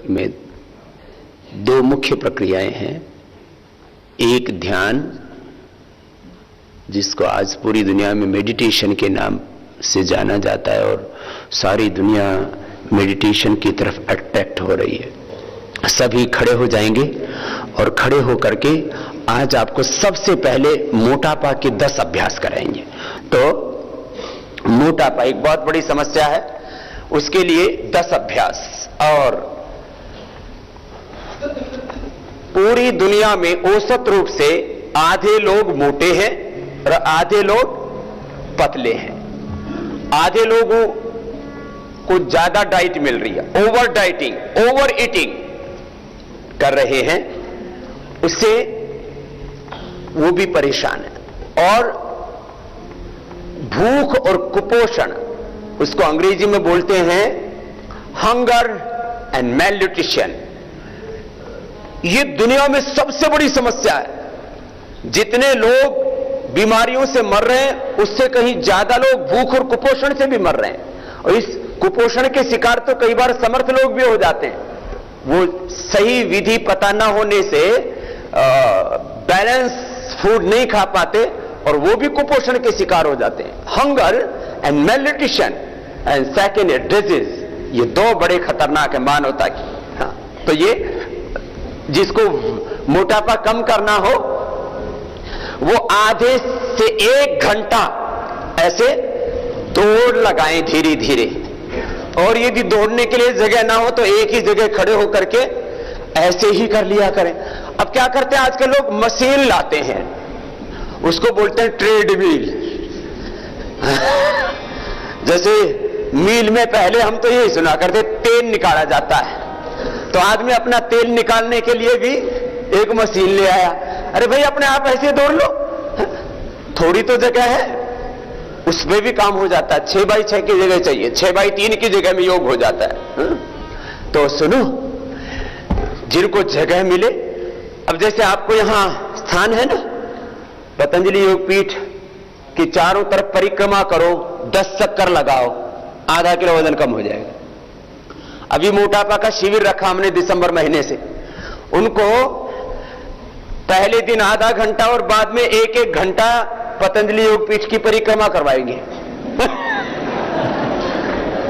में दो मुख्य प्रक्रियाएं हैं। एक ध्यान, जिसको आज पूरी दुनिया में मेडिटेशन के नाम से जाना जाता है और सारी दुनिया मेडिटेशन की तरफ अट्रैक्ट हो रही है। सभी खड़े हो जाएंगे और खड़े होकर के आज आपको सबसे पहले मोटापा के 10 अभ्यास कराएंगे। तो मोटापा एक बहुत बड़ी समस्या है, उसके लिए 10 अभ्यास। और पूरी दुनिया में औसत रूप से आधे लोग मोटे हैं और आधे लोग पतले हैं। आधे लोगों को ज्यादा डाइट मिल रही है, ओवर डाइटिंग, ओवर ईटिंग कर रहे हैं, उससे वो भी परेशान है। और भूख और कुपोषण, उसको अंग्रेजी में बोलते हैं हंगर एंड मैलन्यूट्रिशन, ये दुनिया में सबसे बड़ी समस्या है। जितने लोग बीमारियों से मर रहे हैं उससे कहीं ज्यादा लोग भूख और कुपोषण से भी मर रहे हैं। और इस कुपोषण के शिकार तो कई बार समर्थ लोग भी हो जाते हैं, वो सही विधि पता ना होने से बैलेंस फूड नहीं खा पाते और वो भी कुपोषण के शिकार हो जाते हैं। Hunger and malnutrition and second disease, ये दो बड़े खतरनाक है मानवता की। हाँ, तो ये जिसको मोटापा कम करना हो वो आधे से 1 घंटा ऐसे दौड़ लगाएं धीरे धीरे। और यदि दौड़ने के लिए जगह ना हो तो एक ही जगह खड़े होकर के ऐसे ही कर लिया करें। अब क्या करते हैं आजकल लोग, मशीन लाते हैं, उसको बोलते हैं ट्रेडमिल। जैसे मिल में पहले हम तो यही सुना करते तेल निकाला जाता है, तो आदमी अपना तेल निकालने के लिए भी एक मशीन ले आया। अरे भाई अपने आप ऐसे दौड़ लो, थोड़ी तो जगह है, उसमें भी काम हो जाता है। 6x6 की जगह चाहिए, 6x3 की जगह में योग हो जाता है। तो सुनो, जिनको जगह मिले, अब जैसे आपको यहां स्थान है ना, पतंजलि योग पीठ की चारों तरफ परिक्रमा करो, 10 चक्कर लगाओ, आधा किलो वजन कम हो जाएगा। अभी मोटापा का शिविर रखा हमने दिसंबर महीने से, उनको पहले दिन आधा घंटा और बाद में 1-1 घंटा पतंजलि योग पीठ की परिक्रमा करवाएंगे।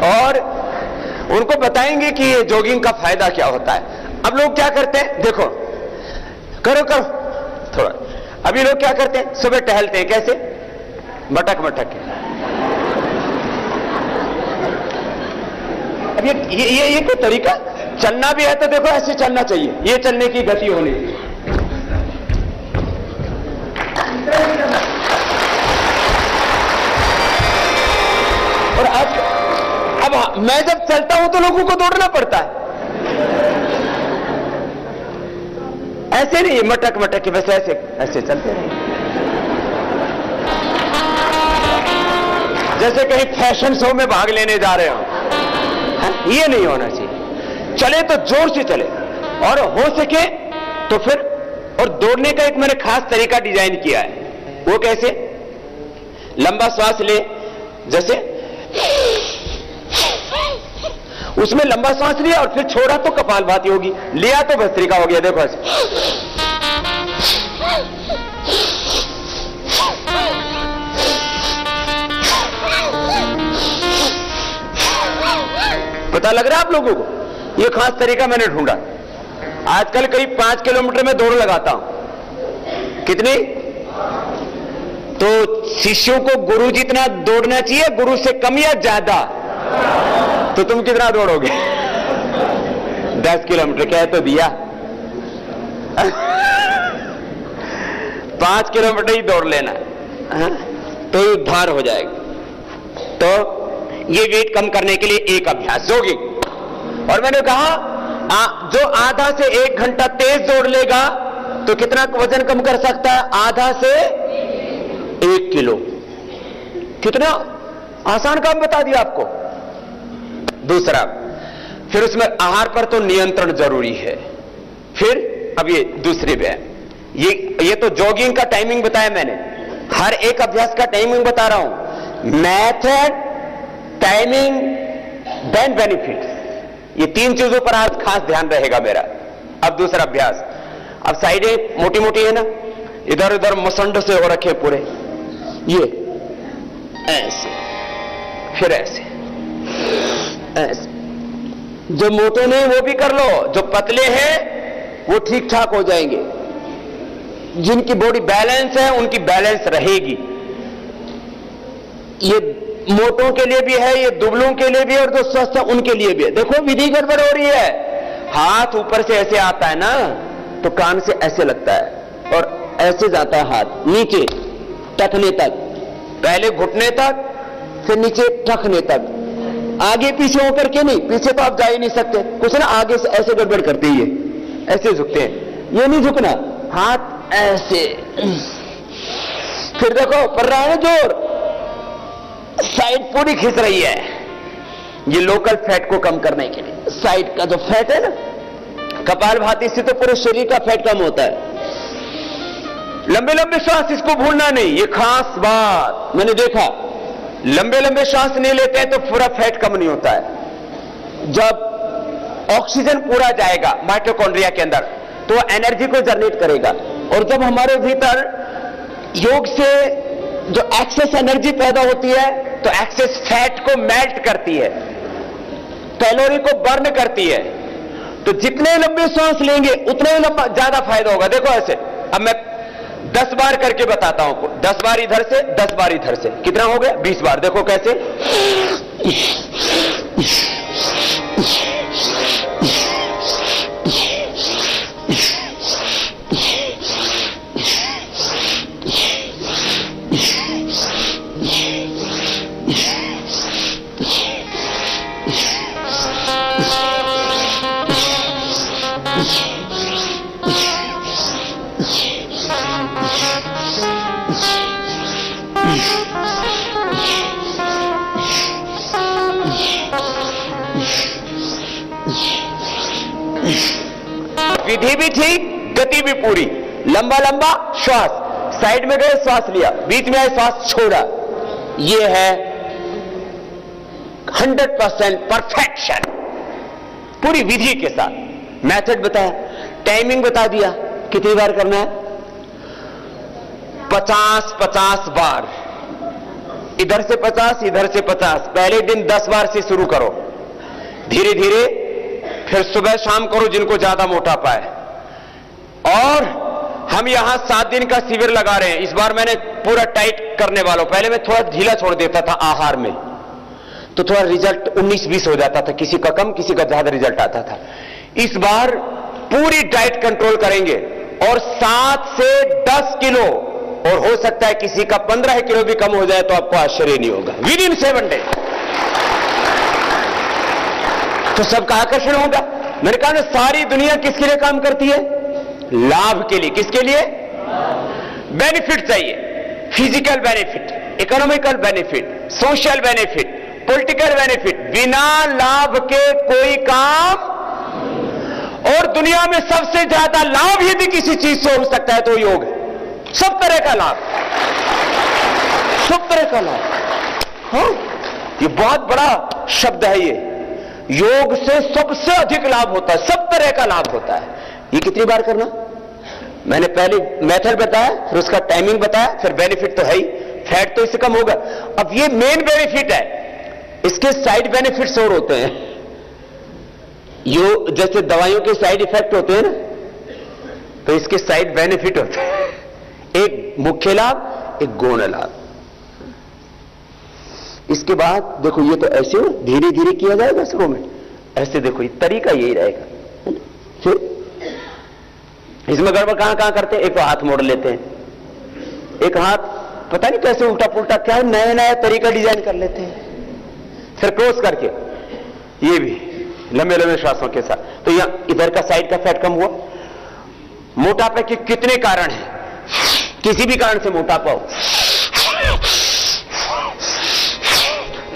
और उनको बताएंगे कि ये जॉगिंग का फायदा क्या होता है। अब लोग क्या करते हैं, देखो करो थोड़ा। अभी लोग क्या करते हैं, सुबह टहलते हैं, कैसे मटक मटक के। अब ये कोई तरीका, चलना भी है तो देखो ऐसे चलना चाहिए, ये चलने की गति होनी चाहिए। और अब मैं जब चलता हूं तो लोगों को दौड़ना पड़ता है, ऐसे नहीं मटक मटक के, बस ऐसे ऐसे चलते रहे, जैसे कहीं फैशन शो में भाग लेने जा रहे हो। ये नहीं होना चाहिए। चले तो जोर से चले, और हो सके तो फिर, और दौड़ने का एक मैंने खास तरीका डिजाइन किया है। वो कैसे, लंबा श्वास ले, जैसे उसमें लंबा सांस लिया और फिर छोड़ा तो कपालभाति होगी, लिया तो भस्त्रिका हो गया। देखो ऐसे, पता लग रहा है आप लोगों को? ये खास तरीका मैंने ढूंढा। आजकल करीब 5 किलोमीटर में दौड़ लगाता हूं। कितनी? तो शिष्यों को गुरु जितना दौड़ना चाहिए, गुरु से कम या ज्यादा? तो तुम कितना दौड़ोगे? 10 किलोमीटर कह तो दिया। 5 किलोमीटर ही दौड़ लेना, तो उद्धार हो जाएगा। तो ये वेट कम करने के लिए एक अभ्यास, जॉगिंग। और मैंने कहा जो आधा से 1 घंटा तेज दौड़ लेगा तो कितना वजन कम कर सकता है? आधा से 1 किलो। कितना आसान काम बता दिया आपको। दूसरा, फिर उसमें आहार पर तो नियंत्रण जरूरी है। फिर अब ये दूसरे व्यायाम, ये तो जॉगिंग का टाइमिंग बताया मैंने, हर एक अभ्यास का टाइमिंग बता रहा हूं। Method, timing, then benefits. ये 3 चीजों पर आज खास ध्यान रहेगा मेरा। अब दूसरा अभ्यास। अब साइडें मोटी मोटी है ना, इधर उधर मुसंड से हो रखे पूरे, ये ऐसे, फिर ऐसे ऐसे। जो मोटे नहीं वो भी कर लो, जो पतले हैं वो ठीक ठाक हो जाएंगे। जिनकी बॉडी बैलेंस है उनकी बैलेंस रहेगी। ये मोटों के लिए भी है, ये दुबलों के लिए भी है, और जो स्वस्थ है उनके लिए भी है। देखो विधि गड़बड़ हो रही है। हाथ ऊपर से ऐसे आता है ना, तो कान से ऐसे लगता है और ऐसे जाता है हाथ नीचे टखने तक, पहले घुटने तक, फिर नीचे टखने तक, आगे पीछे होकर के नहीं। पीछे तो आप जा ही नहीं सकते, कुछ ना आगे से ऐसे गड़बड़ करते ही है, ऐसे झुकते हैं। ये नहीं झुकना, हाथ ऐसे। फिर देखो पड़ रहा है जोर, साइड पूरी खींच रही है। ये लोकल फैट को कम करने के लिए, साइड का जो फैट है ना, कपालभाति से तो पूरे शरीर का फैट कम होता है। लंबे लंबे श्वास, इसको भूलना नहीं, ये खास बात मैंने देखा। लंबे लंबे श्वास नहीं लेते हैं तो पूरा फैट कम नहीं होता है। जब ऑक्सीजन पूरा जाएगा माइटोकॉन्ड्रिया के अंदर तो एनर्जी को जनरेट करेगा, और जब हमारे भीतर योग से जो एक्सेस एनर्जी पैदा होती है तो एक्सेस फैट को मेल्ट करती है, कैलोरी को बर्न करती है। तो जितने लंबे सांस लेंगे उतना ही लंबा ज्यादा फायदा होगा। देखो ऐसे, अब मैं 10 बार करके बताता हूं, 10 बार इधर से, 10 बार इधर से, कितना हो गया? 20 बार। देखो कैसे, विधि भी ठीक, गति भी पूरी। लंबा लंबा श्वास, साइड में गए श्वास लिया, बीच में आए श्वास छोड़ा। ये है 100% परफेक्शन, पूरी विधि के साथ। मेथड बताया, टाइमिंग बता दिया, कितनी बार करना है? 50-50 बार, इधर से 50, इधर से 50। पहले दिन 10 बार से शुरू करो, धीरे धीरे फिर सुबह शाम करो जिनको ज्यादा मोटापा है। और हम यहां 7 दिन का शिविर लगा रहे हैं। इस बार मैंने पूरा टाइट करने वालों, पहले मैं थोड़ा ढीला छोड़ देता था आहार में, तो थोड़ा रिजल्ट 19-20 हो जाता था, किसी का कम किसी का ज्यादा रिजल्ट आता था। इस बार पूरी डाइट कंट्रोल करेंगे और 7 से 10 किलो, और हो सकता है किसी का 15 किलो भी कम हो जाए तो आपको आश्चर्य नहीं होगा, विद इन 7 डेज। तो सबका आकर्षण होगा। मैंने कहा ना, सारी दुनिया किसके लिए काम करती है? लाभ के लिए। किसके लिए? बेनिफिट चाहिए, physical benefit, economical benefit, social benefit, political benefit. बिना लाभ के कोई काम। और दुनिया में सबसे ज्यादा लाभ यदि किसी चीज से हो सकता है तो योग है। सब तरह का लाभ, सब तरह का लाभ। हाँ, ये बहुत बड़ा शब्द है ये। योग से सबसे अधिक लाभ होता है, सब तरह का लाभ होता है। ये कितनी बार करना? मैंने पहले मेथड बताया, फिर उसका टाइमिंग बताया, फिर बेनिफिट तो है ही, फैट तो इससे कम होगा। अब ये मेन बेनिफिट है, इसके साइड बेनिफिट्स और होते हैं। यो जैसे दवाइयों के साइड इफेक्ट होते हैं ना, तो इसके साइड बेनिफिट होते हैं। एक मुख्य लाभ, एक गौण लाभ। इसके बाद देखो, ये तो ऐसे धीरे धीरे किया जाएगा शुरू में, ऐसे देखो, ये तरीका यही रहेगा। फिर इसमें गड़बड़ कहां कहां करते हैं? एक तो हाथ मोड़ लेते हैं, एक हाथ पता नहीं कैसे उल्टा पुल्टा, क्या नया नया तरीका डिजाइन कर लेते हैं। फिर क्रॉस करके, ये भी लंबे लंबे श्वासों के साथ। तो यहां इधर का साइड का फैट कम हुआ। मोटापे के कितने कारण हैं? किसी भी कारण से मोटापा हो,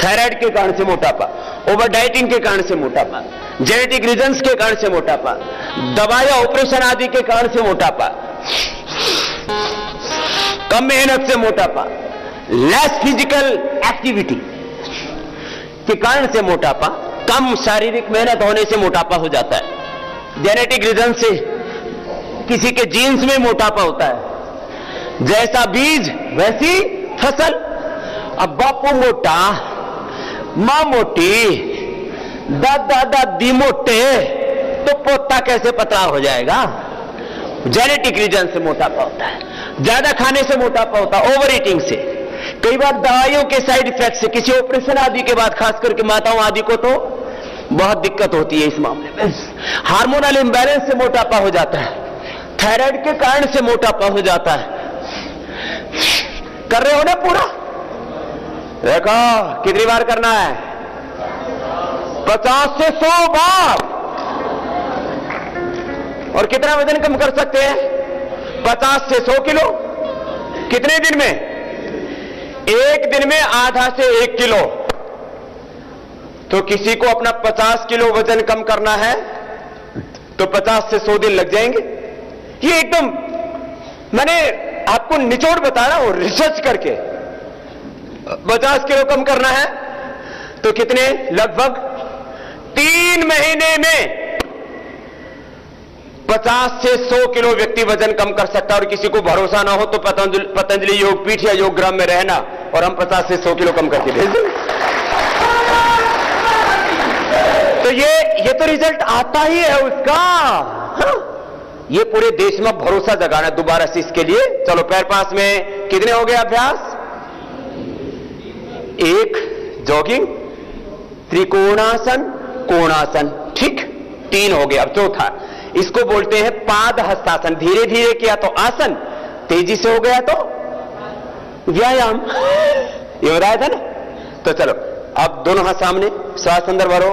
थायराइड के कारण से मोटापा, ओवर डाइटिंग के कारण से मोटापा, जेनेटिक रीजंस के कारण से मोटापा, दवाया ऑपरेशन आदि के कारण से मोटापा, कम मेहनत से मोटापा, लेस फिजिकल एक्टिविटी के कारण से मोटापा, कम शारीरिक मेहनत होने से मोटापा हो जाता है, जेनेटिक रीजन से किसी के जीन्स में मोटापा होता है, जैसा बीज वैसी फसल। अब बापू मोटा, मां मोटी, दादा दादी मोटे, तो पोता कैसे पतला हो जाएगा? जेनेटिक रीजन से मोटापा होता है, ज्यादा खाने से मोटापा होता है, ओवर ईटिंग से, कई बार दवाइयों के साइड इफेक्ट से, किसी ऑपरेशन आदि के बाद, खास करके माताओं आदि को तो बहुत दिक्कत होती है इस मामले में। हार्मोनल इंबैलेंस से मोटापा हो जाता है, थायराइड के कारण से मोटापा हो जाता है। कर रहे हो ना पूरा? देखो कितनी बार करना है? 50 से 100 बार। और कितना वजन कम कर सकते हैं? 50 से 100 किलो। कितने दिन में? एक दिन में आधा से 1 किलो। तो किसी को अपना 50 किलो वजन कम करना है तो 50 से 100 दिन लग जाएंगे। ये एकदम मैंने आपको निचोड़ बता रहा हूं रिसर्च करके। 50 किलो कम करना है तो कितने? लगभग 3 महीने में 50 से 100 किलो व्यक्ति वजन कम कर सकता है। और किसी को भरोसा ना हो तो पतंजलि योग पीठ या योग ग्राम में रहना और हम 50 से 100 किलो कम करके भेज देंगे। तो ये तो रिजल्ट आता ही है उसका। हाँ? ये पूरे देश में भरोसा जगाना दोबारा से इसके लिए। चलो पैर पास में कितने हो गए अभ्यास? 1 जॉगिंग, त्रिकोणासन, कोणासन, ठीक 3 हो गए। अब चौथा, इसको बोलते हैं पाद हस्तासन। धीरे धीरे किया तो आसन, तेजी से हो गया तो व्यायाम। ये बताया था ना? तो चलो अब दोनों हाथ सामने, श्वास अंदर भरो,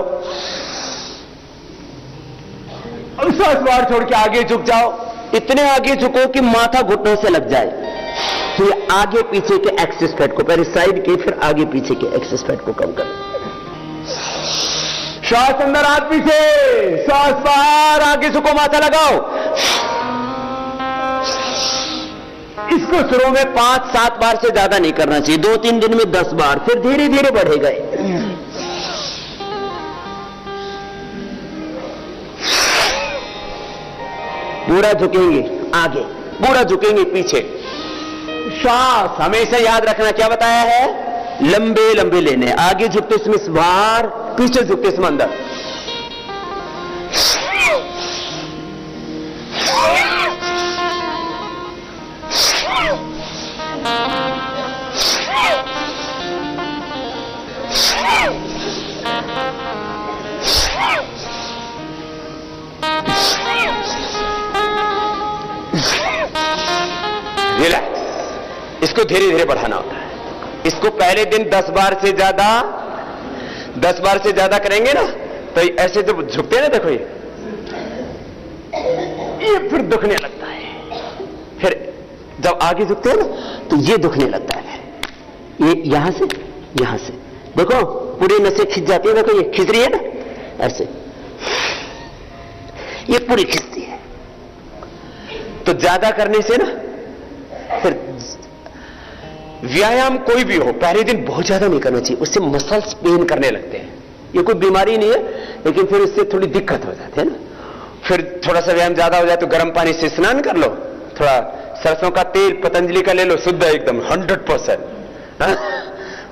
श्वास बाहर छोड़ के आगे झुक जाओ। इतने आगे झुको कि माथा घुटनों से लग जाए। तो ये आगे पीछे के एक्सिस फैट को, पहले साइड के फिर आगे पीछे के एक्सिस फैट को कम करो। श्वास अंदर, हाथ पीछे, श्वास बाहर, आगे झुको, माथा लगाओ। इसको शुरू में 5-7 बार से ज्यादा नहीं करना चाहिए, 2-3 दिन में 10 बार, फिर धीरे धीरे बढ़ेगा। पूरा झुकेंगे आगे, पूरा झुकेंगे पीछे। श्वास हमेशा याद रखना, क्या बताया है? लंबे लंबे लेने, आगे झुकते इसमें बाहर, पीछे झुकते इसमें अंदर। रिलैक्स। इसको धीरे धीरे बढ़ाना होता है। इसको पहले दिन 10 बार से ज्यादा करेंगे ना तो ऐसे जब झुकते हैं ना, देखो ये फिर दुखने लगता है। फिर जब आगे झुकते हैं ना तो ये दुखने लगता है। ये यहां से देखो पूरी नसें खिंच जाती है। देखो ये खिंच रही है ना, ऐसे ये पूरी खिंचती है। तो ज्यादा करने से ना फिर व्यायाम कोई भी हो पहले दिन बहुत ज्यादा नहीं करना चाहिए, उससे मसल्स पेन करने लगते हैं। ये कोई बीमारी नहीं है, लेकिन फिर इससे थोड़ी दिक्कत हो जाती है ना। फिर थोड़ा सा व्यायाम ज्यादा हो जाए तो गर्म पानी से स्नान कर लो, थोड़ा सरसों का तेल पतंजलि का ले लो, शुद्ध एकदम 100%,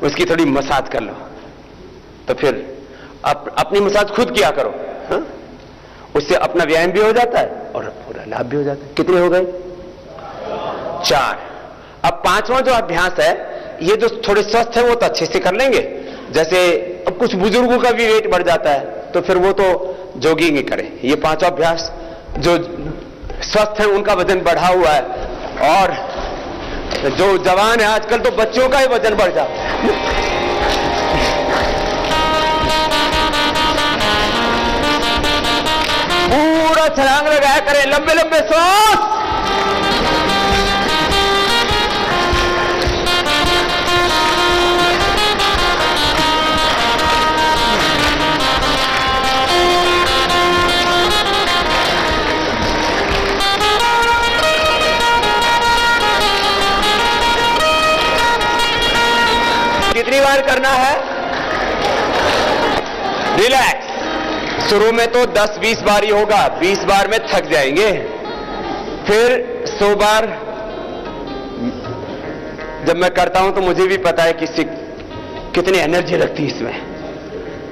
उसकी थोड़ी मसाज कर लो। तो फिर अपनी मसाज खुद किया करो, हा? उससे अपना व्यायाम भी हो जाता है और पूरा लाभ भी हो जाता है। कितने हो गए? 4। अब 5वां जो अभ्यास है, ये जो थोड़े स्वस्थ है वो तो अच्छे से कर लेंगे। जैसे अब कुछ बुजुर्गों का भी वेट बढ़ जाता है तो फिर वो तो जॉगिंग ही करें। ये 5वां अभ्यास जो स्वस्थ है उनका वजन बढ़ा हुआ है, और जो जवान है आजकल तो बच्चों का ही वजन बढ़ जाता है। पूरा छलांग लगाया करें, लंबे लंबे सांस। कितनी बार करना है? रिलैक्स। शुरू में तो 10-20 बार ही होगा, 20 बार में थक जाएंगे, फिर 100 बार। जब मैं करता हूं तो मुझे भी पता है कि कितनी एनर्जी लगती है इसमें।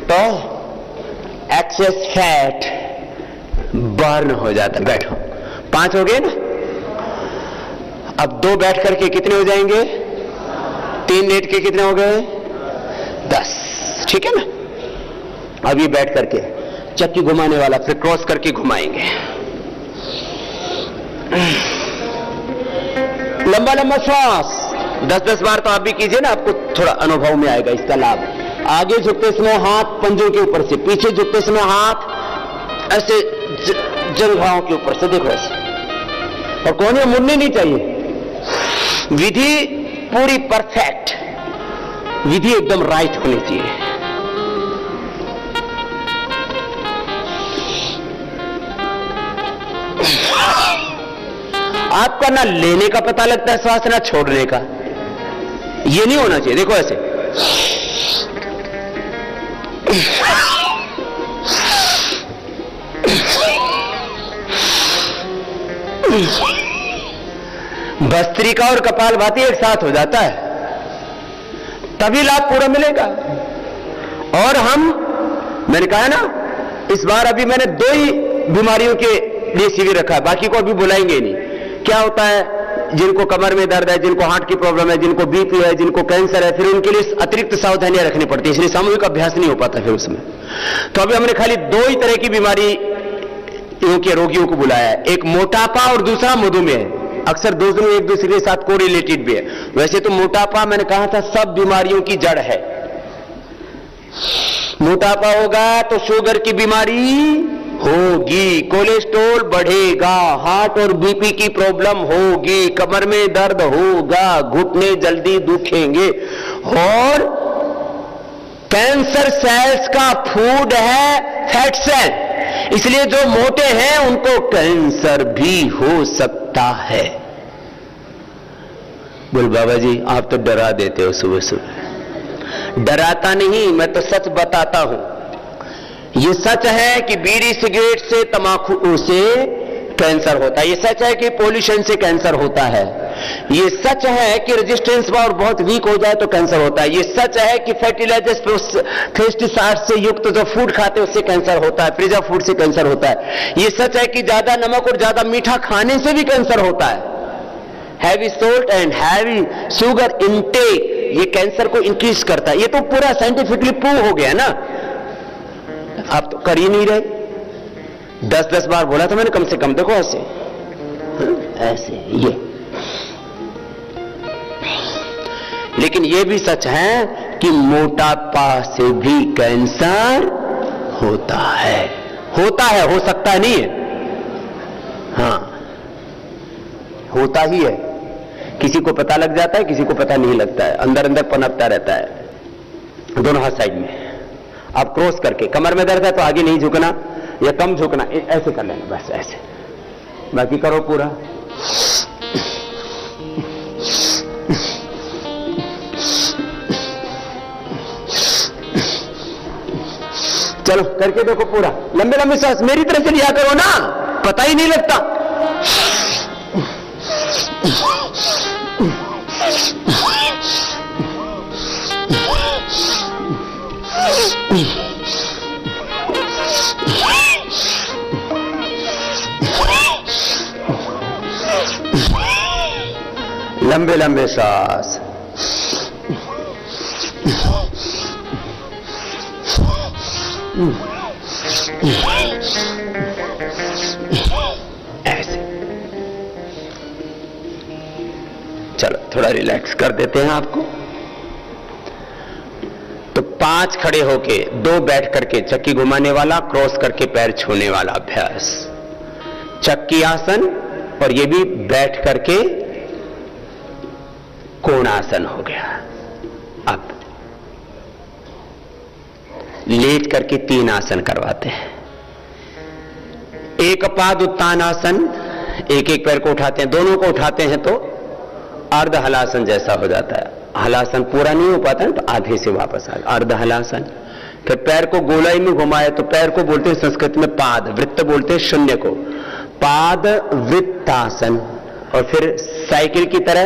तो एक्सेस फैट बर्न हो जाता है। बैठो, 5 हो गए ना, अब 2 बैठ करके कितने हो जाएंगे? 3 लेट के कितने हो गए? 10। ठीक है ना? अब ये बैठ करके चक्की घुमाने वाला फिर क्रॉस करके घुमाएंगे। लंबा लंबा श्वास 10-10 बार तो आप भी कीजिए ना, आपको थोड़ा अनुभव में आएगा इसका लाभ। आगे झुकते समय हाथ पंजों के ऊपर से, पीछे झुकते समय हाथ ऐसे जंघाओं के ऊपर से, देखो ऐसे, और कोने मुड़ने नहीं चाहिए। विधि पूरी परफेक्ट, विधि एकदम राइट होनी चाहिए। आपका ना लेने का पता लगता है श्वास, ना छोड़ने का। ये नहीं होना चाहिए। देखो ऐसे, भस्त्रिका और कपालभाति एक साथ हो जाता है, तभी लाभ पूरा मिलेगा। और मैंने कहा ना, इस बार अभी मैंने 2 ही बीमारियों के लिए शिविर रखा है, बाकी को अभी बुलाएंगे नहीं। क्या होता है, जिनको कमर में दर्द है, जिनको हार्ट की प्रॉब्लम है, जिनको बीपी है, जिनको कैंसर है, फिर उनके लिए अतिरिक्त सावधानियां रखनी पड़ती है, इसलिए सामूहिक अभ्यास नहीं हो पाता फिर उसमें। तो अभी हमने खाली 2 ही तरह की बीमारी के रोगियों को बुलाया है, एक मोटापा और दूसरा मधुमेह। अक्सर दोनों एक दूसरे के साथ कोरिलेटेड भी है। वैसे तो मोटापा मैंने कहा था सब बीमारियों की जड़ है। मोटापा होगा तो शुगर की बीमारी होगी, कोलेस्ट्रॉल बढ़ेगा, हार्ट और बीपी की प्रॉब्लम होगी, कमर में दर्द होगा, घुटने जल्दी दुखेंगे। और कैंसर सेल्स का फूड है फैट सेल, इसलिए जो मोटे हैं उनको कैंसर भी हो सकता है। बोल बाबा जी, आप तो डरा देते हो सुबह सुबह। डराता नहीं, मैं तो सच बताता हूं। ये सच है कि बीड़ी सिगरेट से, तंबाकू से कैंसर होता है। ये सच है कि पोल्यूशन से कैंसर होता है। ये सच है कि रेजिस्टेंस पावर बहुत वीक हो जाए तो कैंसर होता है। ये सच है कि फर्टिलाइजर्स, पेस्टिसाइड से युक्त जो फूड खाते हैं उससे कैंसर होता है, प्रिजर्व फूड से कैंसर होता है। ये सच है कि ज्यादा नमक और ज्यादा मीठा खाने से भी कैंसर होता है। Heavy salt and heavy sugar intake ये कैंसर को इंक्रीज करता है। ये तो पूरा साइंटिफिकली प्रूव हो गया ना। आप तो कर ही नहीं रहे। 10-10 बार बोला था मैंने कम से कम। देखो ऐसे ऐसे ये। लेकिन ये भी सच है कि मोटापा से भी कैंसर होता है। होता है, हो सकता नहीं है। हाँ, होता ही है। किसी को पता लग जाता है, किसी को पता नहीं लगता है, अंदर अंदर पनपता रहता है। दोनों हाथ साइड में आप क्रॉस करके, कमर में दर्द है तो आगे नहीं झुकना या कम झुकना, ऐसे कर लेना बस, ऐसे। बाकी करो पूरा। चलो करके देखो पूरा। लंबे लंबे सांस मेरी तरफ से लिया करो ना, पता ही नहीं लगता। लंबे लंबे सांस। ऐसे। चलो थोड़ा रिलैक्स कर देते हैं आपको। तो 5 खड़े होके, 2 बैठ करके, चक्की घुमाने वाला, क्रॉस करके पैर छूने वाला अभ्यास, चक्की आसन, और ये भी बैठ करके कोणासन हो गया। अब लेट करके 3 आसन करवाते हैं। एक पाद उत्तान आसन, एक एक पैर को उठाते हैं, दोनों को उठाते हैं तो अर्ध हलासन जैसा हो जाता है। हलासन पूरा नहीं हो पाता है तो आधे से वापस आ, अर्ध हलासन। फिर पैर को गोलाई में घुमाए तो पैर को बोलते हैं संस्कृत में पाद, वृत्त बोलते हैं शून्य को, पाद वृत्तासन। और फिर साइकिल की तरह,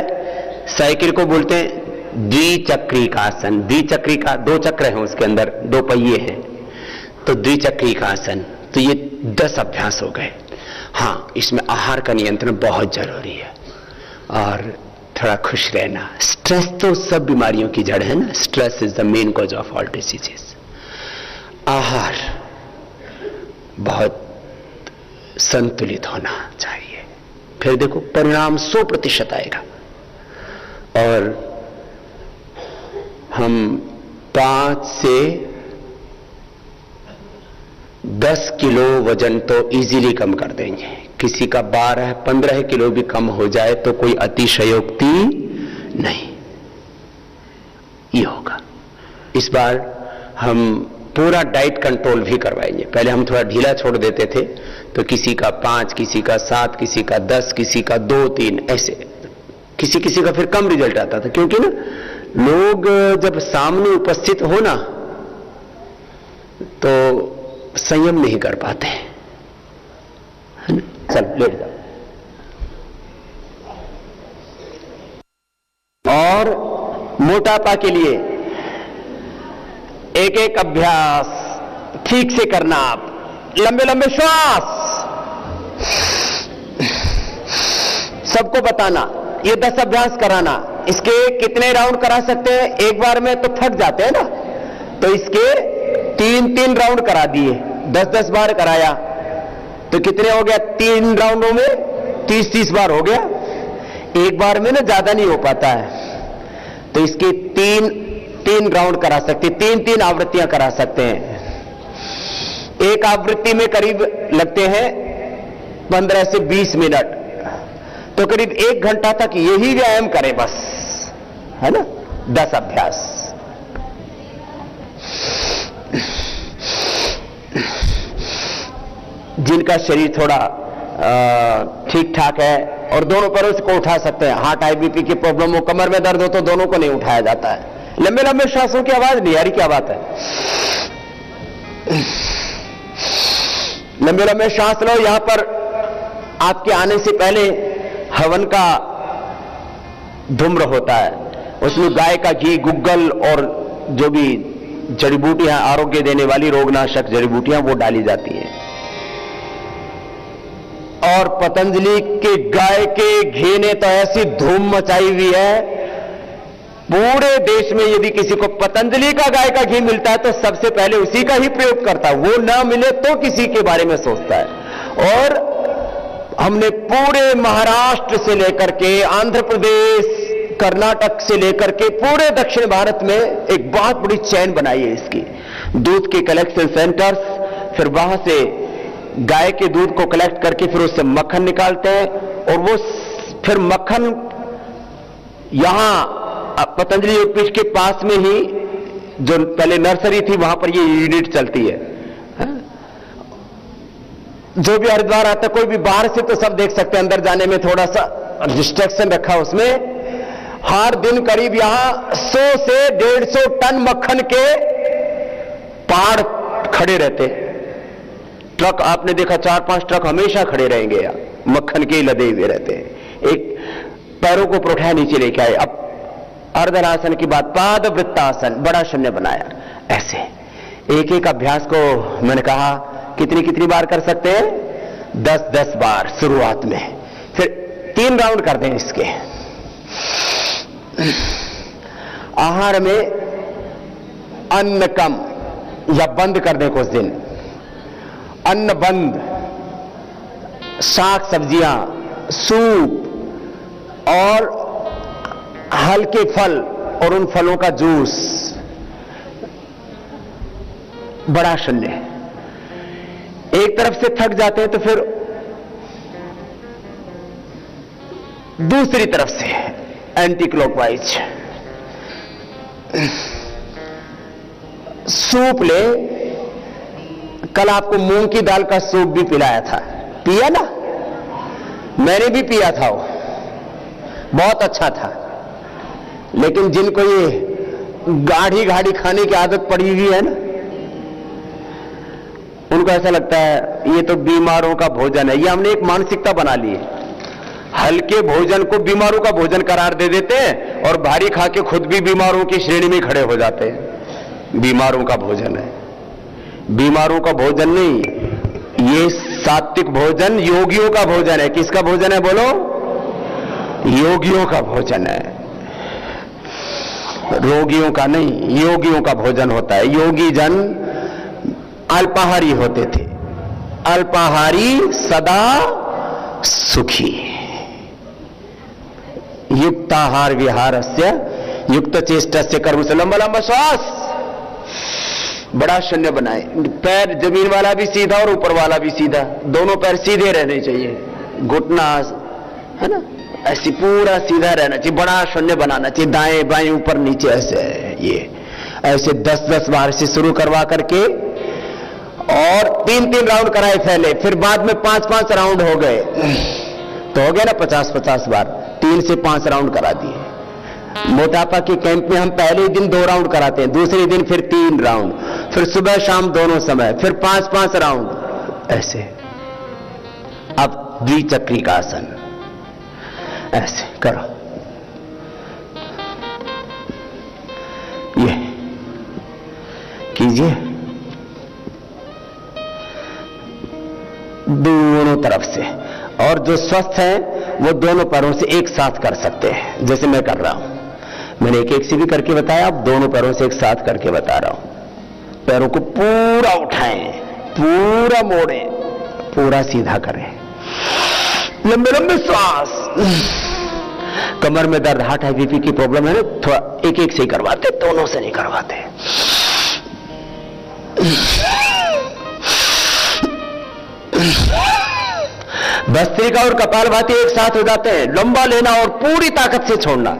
साइकिल को बोलते हैं द्विचक्रिकासन। द्विचक्रिका, दो चक्र हैं उसके अंदर, दो पहिए हैं, तो द्विचक्रिकासन। तो ये 10 अभ्यास हो गए। हाँ, इसमें आहार का नियंत्रण बहुत जरूरी है और थोड़ा खुश रहना। स्ट्रेस तो सब बीमारियों की जड़ है ना, stress is the main cause of all diseases. आहार बहुत संतुलित होना चाहिए, फिर देखो परिणाम 100% आएगा। और हम 5 से 10 किलो वजन तो इजीली कम कर देंगे। किसी का 12-15 किलो भी कम हो जाए तो कोई अतिशयोक्ति नहीं, ये होगा। इस बार हम पूरा डाइट कंट्रोल भी करवाएंगे। पहले हम थोड़ा ढीला छोड़ देते थे, तो किसी का 5, किसी का 7, किसी का 10, किसी का 2-3, ऐसे किसी किसी का फिर कम रिजल्ट आता था, क्योंकि ना लोग जब सामने उपस्थित हो ना तो संयम नहीं कर पाते, है ना। चल लेट जाओ। और मोटापा के लिए एक एक अभ्यास ठीक से करना। आप लंबे लंबे श्वास, सबको बताना, ये 10 अभ्यास कराना। इसके कितने राउंड करा सकते हैं? एक बार में तो थक जाते हैं ना, तो इसके 3-3 राउंड करा दिए, 10-10 बार कराया तो कितने हो गया? 3 राउंडों में 30-30 बार हो गया। एक बार में ना ज्यादा नहीं हो पाता है, तो इसके 3 राउंड करा सकते, 3-3 आवृत्तियां करा सकते हैं। एक आवृत्ति में करीब लगते हैं 15 से 20 मिनट, तो करीब 1 घंटा तक यही व्यायाम करें बस, है ना। 10 अभ्यास। जिनका शरीर थोड़ा ठीक ठाक है और दोनों पैरों से को उठा सकते हैं, हार्ट हाई बीपी की प्रॉब्लम हो, कमर में दर्द हो, तो दोनों को नहीं उठाया जाता है। लंबे लंबे श्वासों की आवाज नहीं आ रही, क्या बात है? लंबे लंबे श्वास लो। यहां पर आपके आने से पहले हवन का धूम्र होता है, उसमें गाय का घी, गुग्गल और जो भी जड़ी बूटियां, आरोग्य देने वाली रोगनाशक जड़ी बूटियां, वो डाली जाती हैं। और पतंजलि के गाय के घी ने तो ऐसी धूम मचाई हुई है, पूरे देश में यदि किसी को पतंजलि का गाय का घी मिलता है तो सबसे पहले उसी का ही प्रयोग करता है, वो ना मिले तो किसी के बारे में सोचता है। और हमने पूरे महाराष्ट्र से लेकर के आंध्र प्रदेश, कर्नाटक से लेकर के पूरे दक्षिण भारत में एक बहुत बड़ी चैन बनाई है इसकी। दूध के कलेक्शन सेंटर्स, फिर वहां से गाय के दूध को कलेक्ट करके फिर उससे मक्खन निकालते हैं, और वो फिर मक्खन यहां पतंजलि योगपीठ के पास में ही जो पहले नर्सरी थी वहां पर ये यूनिट चलती है। जो भी हरिद्वार आता, कोई भी बाहर से तो सब देख सकते हैं, अंदर जाने में थोड़ा सा रिस्ट्रिक्शन रखा उसमें। हर दिन करीब यहां 100 से 150 टन मक्खन के पहाड़ खड़े रहते। ट्रक आपने देखा, 4-5 ट्रक हमेशा खड़े रहेंगे यहां, मक्खन के लदे हुए रहते हैं। एक पैरों को उठाया नीचे लेके आए। अब अर्धनासन की बात, पाद वृत्तासन, बड़ा शून्य बनाया। ऐसे एक एक अभ्यास को मैंने कहा कितनी बार कर सकते हैं? 10-10 बार शुरुआत में, फिर 3 राउंड कर दें इसके। आहार में अन्न कम या बंद कर दें कुछ दिन, अन्न बंद, साग सब्जियां, सूप और हल्के फल और उन फलों का जूस, बड़ा शून्य। एक तरफ से थक जाते हैं तो फिर दूसरी तरफ से एंटी क्लॉकवाइज। सूप ले, कल आपको मूंग की दाल का सूप भी पिलाया था, पिया ना? मैंने भी पिया था, वो बहुत अच्छा था। लेकिन जिनको ये गाढ़ी गाढ़ी खाने की आदत पड़ी हुई है ना, उनको ऐसा लगता है ये तो बीमारों का भोजन है। ये हमने एक मानसिकता बना ली है, हल्के भोजन को बीमारों का भोजन करार दे देते हैं और भारी खा के खुद भी बीमारों की श्रेणी में खड़े हो जाते हैं। बीमारों का भोजन है, बीमारों का भोजन नहीं, ये सात्विक भोजन योगियों का भोजन है। किसका भोजन है बोलो? योगियों का भोजन है, रोगियों का नहीं, योगियों का भोजन होता है। योगी जन अल्पाहारी होते थे, अल्पाहारी सदा सुखी। युक्ताहार विहारस्य युक्त चेष्टस्य कर्म से, लंबा लंबा श्वास, बड़ा शून्य बनाए, पैर जमीन वाला भी सीधा और ऊपर वाला भी सीधा, दोनों पैर सीधे रहने चाहिए, घुटना है ना ऐसी पूरा सीधा रहना चाहिए, बड़ा शून्य बनाना चाहिए, दाएं बाएं ऊपर नीचे ऐसे, ये ऐसे 10-10 बार से शुरू करवा करके और 3-3 राउंड कराए पहले, फिर बाद में 5-5 राउंड हो गए, तो हो गया ना 50-50 बार, 3 से 5 राउंड करा दिए। मोटापा के कैंप में हम पहले दिन 2 राउंड कराते हैं, दूसरे दिन फिर 3 राउंड, फिर सुबह शाम दोनों समय, फिर 5-5 राउंड ऐसे। अब द्विचक्री का आसन ऐसे करो, ये कीजिए दोनों तरफ से, और जो स्वस्थ हैं वो दोनों पैरों से एक साथ कर सकते हैं, जैसे मैं कर रहा हूं। मैंने एक एक से भी करके बताया, अब दोनों पैरों से एक साथ करके बता रहा हूं। पैरों को पूरा उठाएं, पूरा मोड़ें, पूरा सीधा करें, लंबे लंबे श्वास। कमर में दर्द, हार्ट हाई बीपी की प्रॉब्लम है ना, थोड़ा एक एक से ही करवाते, दोनों से नहीं करवाते। भस्त्रिका और कपालभाति एक साथ हो जाते हैं, लंबा लेना और पूरी ताकत से छोड़ना।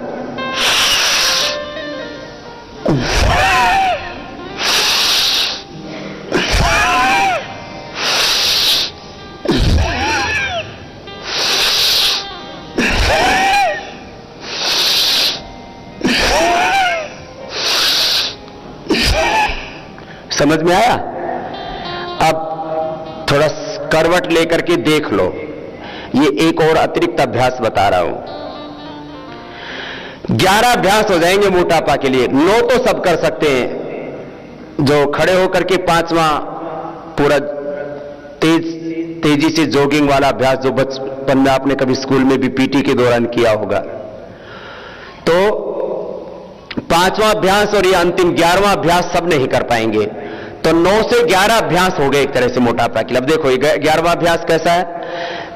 समझ में आया? अब थोड़ा करवट लेकर के देख लो, ये एक और अतिरिक्त अभ्यास बता रहा हूं। 11 अभ्यास हो जाएंगे मोटापा के लिए, 9 तो सब कर सकते हैं। जो खड़े होकर के 5वां पूरा तेजी से जॉगिंग वाला अभ्यास, जो बचपन में आपने कभी स्कूल में भी पीटी के दौरान किया होगा, तो 5वां अभ्यास और ये अंतिम 11वां अभ्यास सब नहीं कर पाएंगे, तो 9 से 11 अभ्यास हो गए एक तरह से मोटापा के लिए। अब देखो 11वां अभ्यास कैसा है,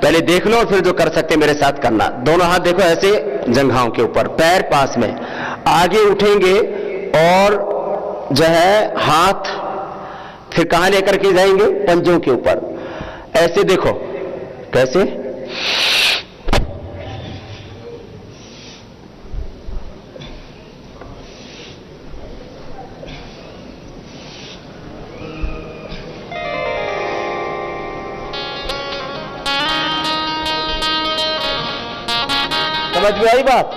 पहले देख लो, फिर जो कर सकते मेरे साथ करना। दोनों हाथ देखो ऐसे जंघाओं के ऊपर, पैर पास में, आगे उठेंगे और जो है हाथ फिर कहां लेकर के जाएंगे? पंजों के ऊपर, ऐसे देखो कैसे। समझ में आई बात?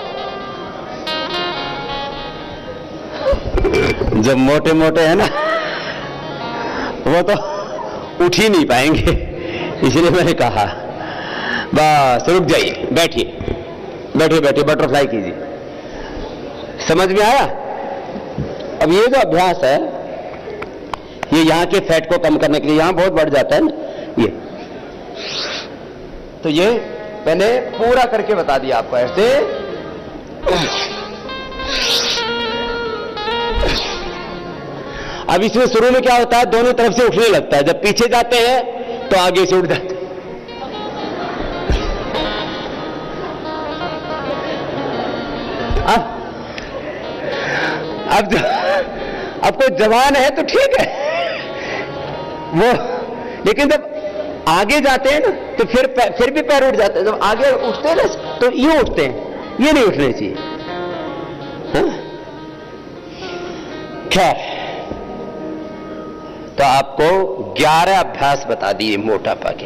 जब मोटे मोटे है ना, वो तो उठ ही नहीं पाएंगे, इसलिए मैंने कहा बस रुक जाइए, बैठिए, बैठिए बैठिए, बटरफ्लाई कीजिए। समझ में आया? अब ये जो अभ्यास है, ये यहां के फैट को कम करने के लिए, यहां बहुत बढ़ जाता है ना ये, तो ये मैंने पूरा करके बता दिया आपको ऐसे। अब इसमें शुरू में क्या होता है, दोनों तरफ से उठने लगता है, जब पीछे जाते हैं तो आगे से उठ जाते हैं। अब कोई जवान है तो ठीक है वो, लेकिन जब आगे जाते हैं ना तो फिर भी पैर उठ जाते हैं। जब आगे उठते हैं ना तो ये उठते हैं, ये नहीं उठने चाहिए। खैर, तो आपको 11 अभ्यास बता दिए मोटापा के।